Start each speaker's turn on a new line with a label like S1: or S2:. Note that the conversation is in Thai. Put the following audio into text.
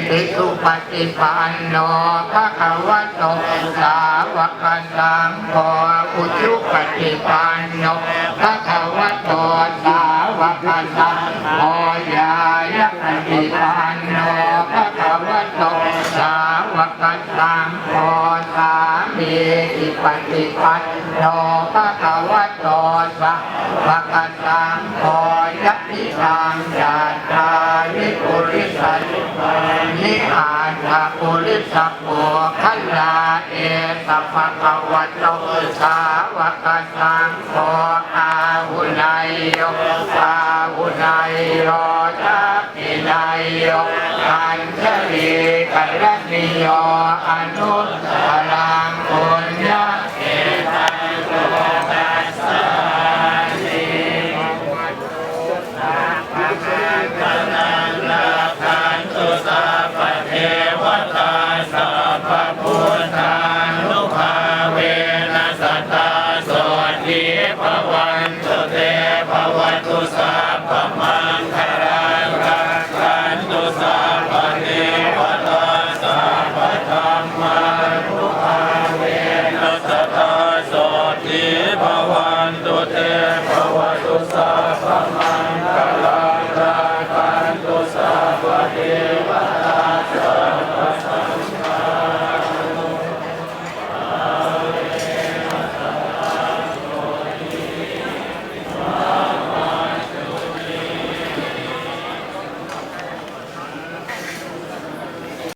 S1: ภิกขุปฏิปันโนภะคะวะโตสาวกสังโฆอุชุปฏิปันโนภะคะวะโตสาวกสังโฆญาณปฏิปันโนภะคะวะโตสาวกสังโฆสามีจิปฏิปันโนภะคะวะโตสาวกสังโฆยะติตังจัตตาริปุริสันนิอาถาปุริสัพโพคัลลาเอตัพพะคะวะโตสาวกสังโฆอาหุนายโยอาหุนายโยทักขินายโยอัญชลีกัลนิโยอนุตตรัง